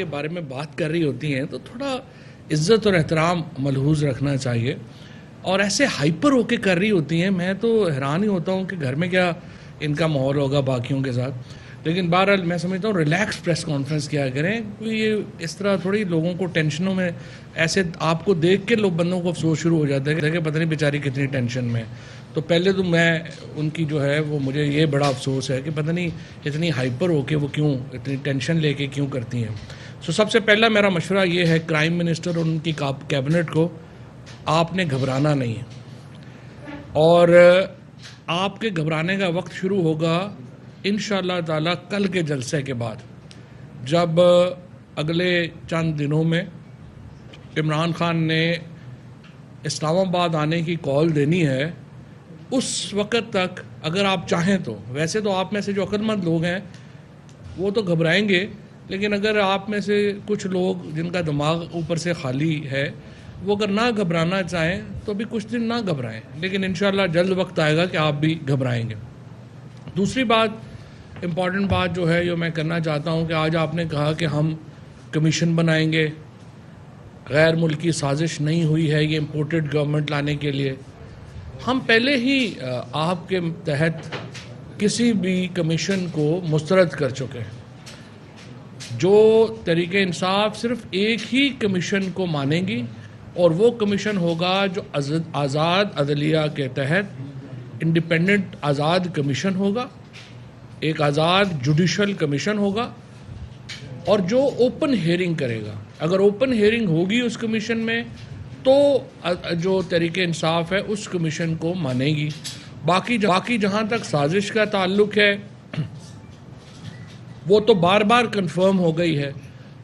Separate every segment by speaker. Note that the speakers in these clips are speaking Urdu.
Speaker 1: کے بارے میں بات کر رہی ہوتی ہیں تو تھوڑا عزت اور احترام ملحوظ رکھنا چاہیے، اور ایسے ہائپر ہو کے کر رہی ہوتی ہیں. میں تو حیران ہی ہوتا ہوں کہ گھر میں کیا ان کا ماحول ہوگا باقیوں کے ساتھ. لیکن بہرحال میں سمجھتا ہوں ریلیکس پریس کانفرنس کیا کریں. یہ اس طرح تھوڑی لوگوں کو ٹینشنوں میں، ایسے آپ کو دیکھ کے لوگ بندوں کو افسوس شروع ہو جاتا ہے کہ پتہ نہیں بیچاری کتنی ٹینشن میں. تو پہلے تو میں ان کی جو ہے وہ مجھے یہ بڑا افسوس ہے کہ پتہ نہیں اتنی ہائپر ہو کے وہ کیوں اتنی ٹینشن لے کے کیوں کرتی ہیں. سب سے پہلا میرا مشورہ یہ ہے کرائم منسٹر اور ان کی کیبنٹ کو، آپ نے گھبرانا نہیں ہے، اور آپ کے گھبرانے کا وقت شروع ہوگا انشاءاللہ تعالی کل کے جلسے کے بعد، جب اگلے چند دنوں میں عمران خان نے اسلام آباد آنے کی کال دینی ہے. اس وقت تک اگر آپ چاہیں تو، ویسے تو آپ میں سے جو عقل مند لوگ ہیں وہ تو گھبرائیں گے، لیکن اگر آپ میں سے کچھ لوگ جن کا دماغ اوپر سے خالی ہے وہ اگر نہ گھبرانا چاہیں تو بھی کچھ دن نہ گھبرائیں، لیکن انشاءاللہ جلد وقت آئے گا کہ آپ بھی گھبرائیں گے. دوسری بات، امپورٹنٹ بات جو ہے جو میں کرنا چاہتا ہوں کہ آج آپ نے کہا کہ ہم کمیشن بنائیں گے. غیر ملکی سازش نہیں ہوئی ہے یہ امپورٹڈ گورنمنٹ لانے کے لیے. ہم پہلے ہی آپ کے تحت کسی بھی کمیشن کو مسترد کر چکے ہیں. جو تحریک انصاف صرف ایک ہی کمیشن کو مانیں گی، اور وہ کمیشن ہوگا جو آزاد عدلیہ کے تحت انڈیپینڈنٹ آزاد کمیشن ہوگا، ایک آزاد جوڈیشل کمیشن ہوگا، اور جو اوپن ہیئرنگ کرے گا. اگر اوپن ہیئرنگ ہوگی اس کمیشن میں تو جو تحریک انصاف ہے اس کمیشن کو مانے گی. باقی جہاں تک سازش کا تعلق ہے وہ تو بار بار کنفرم ہو گئی ہے.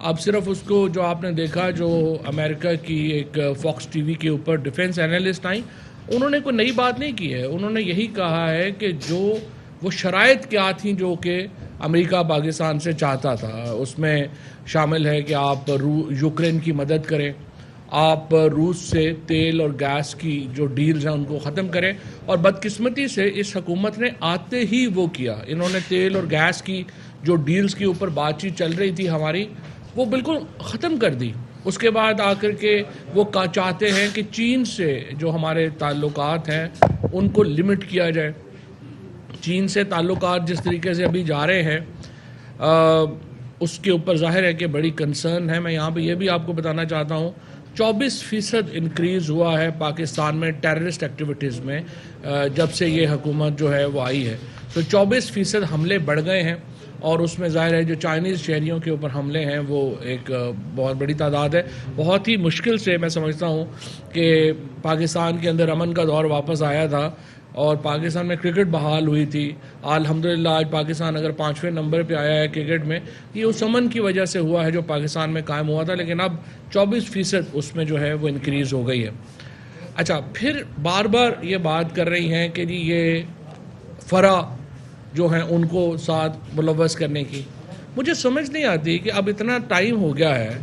Speaker 1: اب صرف اس کو جو آپ نے دیکھا، جو امریکہ کی ایک فاکس ٹی وی کے اوپر ڈیفنس اینالسٹ آئیں، انہوں نے کوئی نئی بات نہیں کی ہے. انہوں نے یہی کہا ہے کہ جو وہ شرائط کیا تھیں جو کہ امریکہ پاکستان سے چاہتا تھا، اس میں شامل ہے کہ آپ یوکرین کی مدد کریں، آپ روس سے تیل اور گیس کی جو ڈیلز ہیں ان کو ختم کریں. اور بدقسمتی سے اس حکومت نے آتے ہی وہ کیا. انہوں نے تیل اور گیس کی جو ڈیلز کے اوپر بات چیت چل رہی تھی ہماری، وہ بالکل ختم کر دی. اس کے بعد آ کر کے وہ چاہتے ہیں کہ چین سے جو ہمارے تعلقات ہیں ان کو لمٹ کیا جائے. چین سے تعلقات جس طریقے سے ابھی جا رہے ہیں اس کے اوپر ظاہر ہے کہ بڑی کنسرن ہے. میں یہاں پہ یہ بھی آپ کو بتانا چاہتا ہوں 24% انکریز ہوا ہے پاکستان میں ٹیررسٹ ایکٹیویٹیز میں جب سے یہ حکومت جو ہے وہ آئی ہے. تو 24% حملے بڑھ گئے ہیں، اور اس میں ظاہر ہے جو چائنیز شہریوں کے اوپر حملے ہیں وہ ایک بہت بڑی تعداد ہے. بہت ہی مشکل سے میں سمجھتا ہوں کہ پاکستان کے اندر امن کا دور واپس آیا تھا اور پاکستان میں کرکٹ بحال ہوئی تھی. الحمدللہ آج پاکستان اگر 5ویں نمبر پہ آیا ہے کرکٹ میں، یہ اس امن کی وجہ سے ہوا ہے جو پاکستان میں قائم ہوا تھا. لیکن اب 24% اس میں جو ہے وہ انکریز ہو گئی ہے. اچھا، پھر بار بار یہ بات کر رہی ہیں کہ جی یہ فرا جو ہیں ان کو ساتھ ملوث کرنے کی. مجھے سمجھ نہیں آتی کہ اب اتنا ٹائم ہو گیا ہے،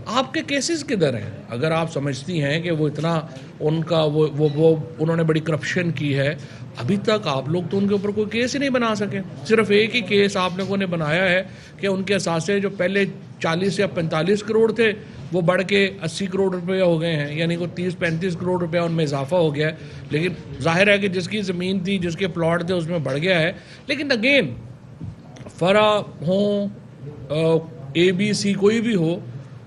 Speaker 1: آپ کے کیسز کدھر ہیں؟ اگر آپ سمجھتی ہیں کہ وہ اتنا ان کا وہ انہوں نے بڑی کرپشن کی ہے، ابھی تک آپ لوگ تو ان کے اوپر کوئی کیس ہی نہیں بنا سکے. صرف ایک ہی کیس آپ لوگوں نے بنایا ہے کہ ان کے اثاثے جو پہلے 40 یا 45 کروڑ تھے وہ بڑھ کے 80 کروڑ روپے ہو گئے ہیں، یعنی کوئی 30-35 کروڑ روپے ان میں اضافہ ہو گیا ہے. لیکن ظاہر ہے کہ جس کی زمین تھی، جس کے پلاٹ تھے، اس میں بڑھ گیا ہے. لیکن اگین فرا ہوں اے بی سی کوئی بھی ہو،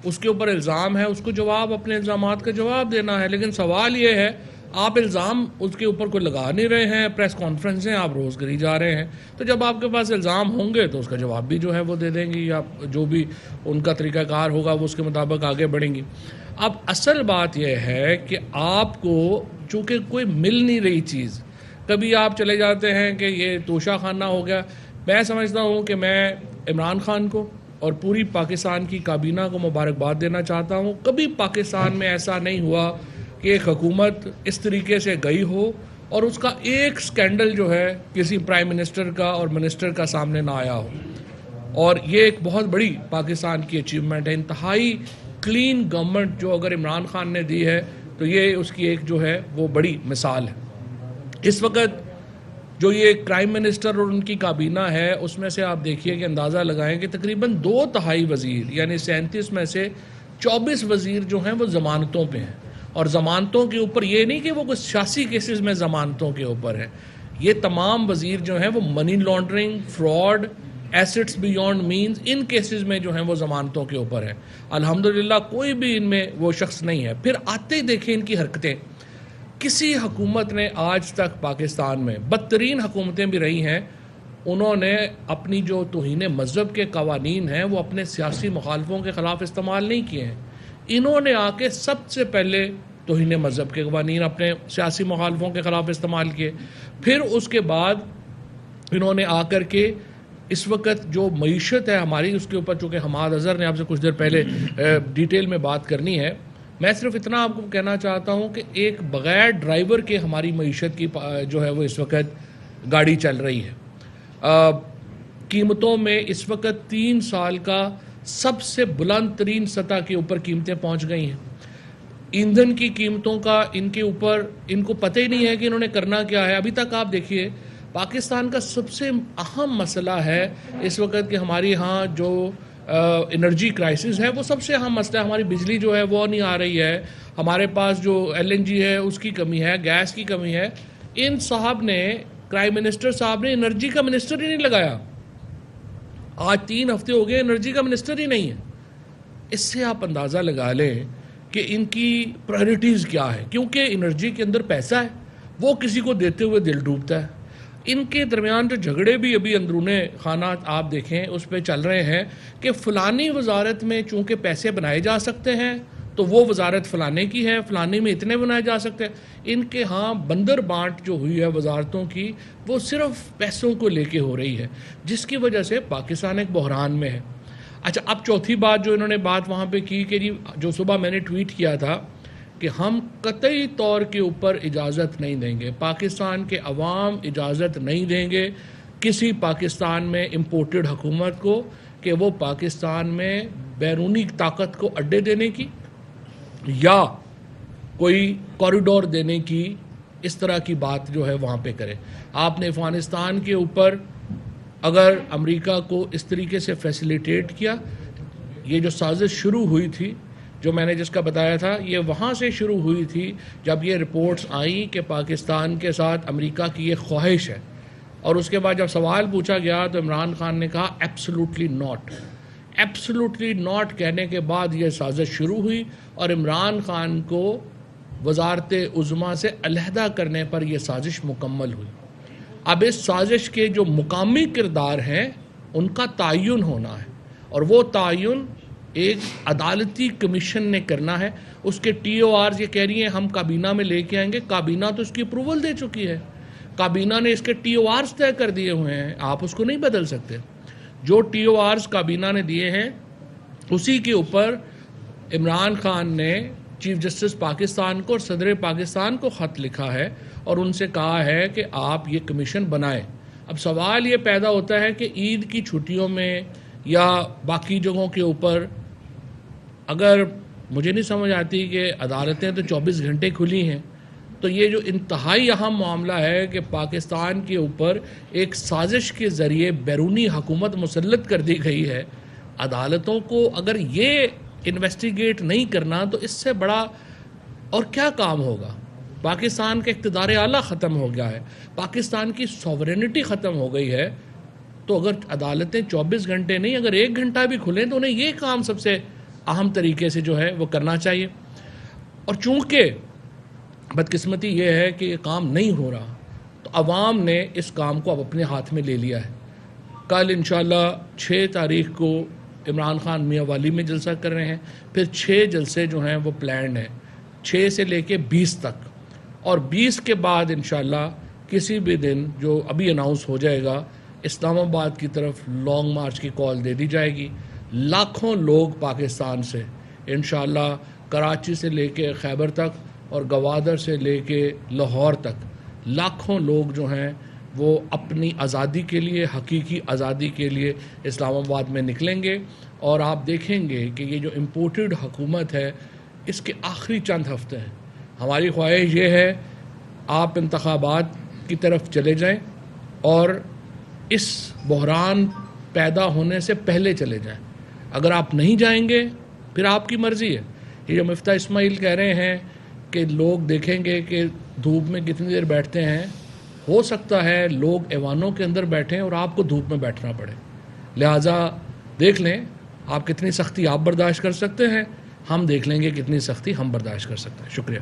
Speaker 1: اس کے اوپر الزام ہے، اس کو جواب، اپنے الزامات کا جواب دینا ہے. لیکن سوال یہ ہے آپ الزام اس کے اوپر کوئی لگا نہیں رہے ہیں، پریس کانفرنسیں آپ روز کری جا رہے ہیں. تو جب آپ کے پاس الزام ہوں گے تو اس کا جواب بھی جو ہے وہ دے دیں گی، یا جو بھی ان کا طریقہ کار ہوگا وہ اس کے مطابق آگے بڑھیں گی. اب اصل بات یہ ہے کہ آپ کو چونکہ کوئی مل نہیں رہی چیز، کبھی آپ چلے جاتے ہیں کہ یہ توشہ خانہ ہو گیا. میں سمجھتا ہوں کہ میں عمران خان کو اور پوری پاکستان کی کابینہ کو مبارکباد دینا چاہتا ہوں. کبھی پاکستان میں ایسا نہیں ہوا کہ ایک حکومت اس طریقے سے گئی ہو اور اس کا ایک سکینڈل جو ہے کسی پرائم منسٹر کا اور منسٹر کا سامنے نہ آیا ہو. اور یہ ایک بہت بڑی پاکستان کی اچیومنٹ ہے. انتہائی کلین گورنمنٹ جو اگر عمران خان نے دی ہے تو یہ اس کی ایک جو ہے وہ بڑی مثال ہے. اس وقت جو یہ کرائم منسٹر اور ان کی کابینہ ہے اس میں سے آپ دیکھیے کہ اندازہ لگائیں کہ تقریباً 2/3 وزیر یعنی 37 میں سے 24 وزیر جو ہیں وہ ضمانتوں پہ ہیں، اور ضمانتوں کے اوپر یہ نہیں کہ وہ کچھ سیاسی کیسز میں ضمانتوں کے اوپر ہیں، یہ تمام وزیر جو ہیں وہ money laundering, fraud, assets beyond means, ان کیسز میں جو ہیں وہ ضمانتوں کے اوپر ہیں۔ الحمدللہ کوئی بھی ان میں وہ شخص نہیں ہے۔ پھر آتے ہی دیکھیں ان کی حرکتیں، کسی حکومت نے آج تک پاکستان میں، بدترین حکومتیں بھی رہی ہیں، انہوں نے اپنی جو توہین مذہب کے قوانین ہیں وہ اپنے سیاسی مخالفوں کے خلاف استعمال نہیں کیے ہیں۔ انہوں نے آ کے سب سے پہلے توہین مذہب کے قوانین اپنے سیاسی مخالفوں کے خلاف استعمال کیے، پھر اس کے بعد انہوں نے آ کر کے اس وقت جو معیشت ہے ہماری، اس کے اوپر چونکہ حماد اظہر نے آپ سے کچھ دیر پہلے ڈیٹیل میں بات کرنی ہے، میں صرف اتنا آپ کو کہنا چاہتا ہوں کہ ایک بغیر ڈرائیور کے ہماری معیشت کی جو ہے وہ اس وقت گاڑی چل رہی ہے۔ قیمتوں میں اس وقت 3 سال کا سب سے بلند ترین سطح کے اوپر قیمتیں پہنچ گئی ہیں۔ ایندھن کی قیمتوں کا ان کے اوپر ان کو پتہ ہی نہیں ہے کہ انہوں نے کرنا کیا ہے۔ ابھی تک آپ دیکھیے پاکستان کا سب سے اہم مسئلہ ہے اس وقت کہ ہماری ہاں جو انرجی کرائسس ہے وہ سب سے اہم مسئلہ ہے۔ ہماری بجلی جو ہے وہ نہیں آ رہی ہے، ہمارے پاس جو LNG ہے اس کی کمی ہے، گیس کی کمی ہے۔ ان صاحب نے، کرائم منسٹر صاحب نے انرجی کا منسٹر ہی نہیں لگایا، آج 3 ہفتے ہو گئے انرجی کا منسٹر ہی نہیں ہے۔ اس سے آپ اندازہ لگا لیں کہ ان کی پرائرٹیز کیا ہے، کیونکہ انرجی کے اندر پیسہ ہے، وہ کسی کو دیتے ہوئے دل ڈوبتا ہے۔ ان کے درمیان جو جھگڑے بھی ابھی اندرون خانہ آپ دیکھیں اس پہ چل رہے ہیں کہ فلانی وزارت میں چونکہ پیسے بنائے جا سکتے ہیں تو وہ وزارت فلانے کی ہے، فلانے میں اتنے بنائے جا سکتے ہیں۔ ان کے ہاں بندر بانٹ جو ہوئی ہے وزارتوں کی، وہ صرف پیسوں کو لے کے ہو رہی ہے، جس کی وجہ سے پاکستان ایک بحران میں ہے۔ اچھا، اب چوتھی بات جو انہوں نے بات وہاں پہ کی کہ جو صبح میں نے ٹویٹ کیا تھا کہ ہم قطعی طور کے اوپر اجازت نہیں دیں گے، پاکستان کے عوام اجازت نہیں دیں گے کسی پاکستان میں امپورٹڈ حکومت کو کہ وہ پاکستان میں بیرونی طاقت کو اڈے دینے کی یا کوئی کوریڈور دینے کی، اس طرح کی بات جو ہے وہاں پہ کرے۔ آپ نے افغانستان کے اوپر اگر امریکہ کو اس طریقے سے فیسیلیٹیٹ کیا، یہ جو سازش شروع ہوئی تھی جو میں نے جس کا بتایا تھا، یہ وہاں سے شروع ہوئی تھی جب یہ رپورٹس آئیں کہ پاکستان کے ساتھ امریکہ کی یہ خواہش ہے، اور اس کے بعد جب سوال پوچھا گیا تو عمران خان نے کہا ایبسلوٹلی ناٹ۔ ایبسلوٹلی ناٹ کہنے کے بعد یہ سازش شروع ہوئی اور عمران خان کو وزارت عظمیٰ سے علیحدہ کرنے پر یہ سازش مکمل ہوئی۔ اب اس سازش کے جو مقامی کردار ہیں ان کا تعین ہونا ہے، اور وہ تعین ایک عدالتی کمیشن نے کرنا ہے۔ اس کے TORs یہ کہہ رہی ہیں ہم کابینہ میں لے کے آئیں گے، کابینہ تو اس کی اپروول دے چکی ہے، کابینہ نے اس کے TORs طے کر دیے ہوئے ہیں، آپ اس کو نہیں بدل سکتے۔ جو TORs کابینہ نے دیے ہیں اسی کے اوپر عمران خان نے چیف جسٹس پاکستان کو اور صدر پاکستان کو خط لکھا ہے اور ان سے کہا ہے کہ آپ یہ کمیشن بنائیں۔ اب سوال یہ پیدا ہوتا ہے کہ عید کی چھٹیوں میں یا باقی جگہوں کے اوپر اگر مجھے نہیں سمجھ آتی کہ عدالتیں تو 24 گھنٹے کھلی ہیں، تو یہ جو انتہائی اہم معاملہ ہے کہ پاکستان کے اوپر ایک سازش کے ذریعے بیرونی حکومت مسلط کر دی گئی ہے، عدالتوں کو اگر یہ انویسٹیگیٹ نہیں کرنا تو اس سے بڑا اور کیا کام ہوگا؟ پاکستان کا اقتدار اعلیٰ ختم ہو گیا ہے، پاکستان کی سوورینٹی ختم ہو گئی ہے، تو اگر عدالتیں 24 گھنٹے نہیں اگر 1 گھنٹہ بھی کھلیں تو انہیں یہ کام سب سے اہم طریقے سے جو ہے وہ کرنا چاہیے۔ اور چونکہ بدقسمتی یہ ہے کہ یہ کام نہیں ہو رہا تو عوام نے اس کام کو اب اپنے ہاتھ میں لے لیا ہے۔ کل انشاءاللہ 6 تاریخ کو عمران خان میاں والی میں جلسہ کر رہے ہیں، پھر 6 جلسے جو ہیں وہ پلانڈ ہیں، 6 سے لے کے 20 تک، اور 20 کے بعد انشاءاللہ کسی بھی دن جو ابھی اناؤنس ہو جائے گا اسلام آباد کی طرف لانگ مارچ کی کال دے دی جائے گی۔ لاکھوں لوگ پاکستان سے انشاءاللہ کراچی سے لے کے خیبر تک اور گوادر سے لے کے لاہور تک لاکھوں لوگ جو ہیں وہ اپنی آزادی کے لیے، حقیقی آزادی کے لیے اسلام آباد میں نکلیں گے، اور آپ دیکھیں گے کہ یہ جو امپورٹڈ حکومت ہے اس کے آخری چند ہفتے ہیں۔ ہماری خواہش یہ ہے آپ انتخابات کی طرف چلے جائیں، اور اس بحران پیدا ہونے سے پہلے چلے جائیں. اگر آپ نہیں جائیں گے پھر آپ کی مرضی ہے. یہ جو مفتاح اسماعیل کہہ رہے ہیں کہ لوگ دیکھیں گے کہ دھوپ میں کتنی دیر بیٹھتے ہیں، ہو سکتا ہے لوگ ایوانوں کے اندر بیٹھیں اور آپ کو دھوپ میں بیٹھنا پڑے. لہٰذا دیکھ لیں آپ کتنی سختی آپ برداشت کر سکتے ہیں، ہم دیکھ لیں گے کتنی سختی ہم برداشت کر سکتے ہیں. شکریہ.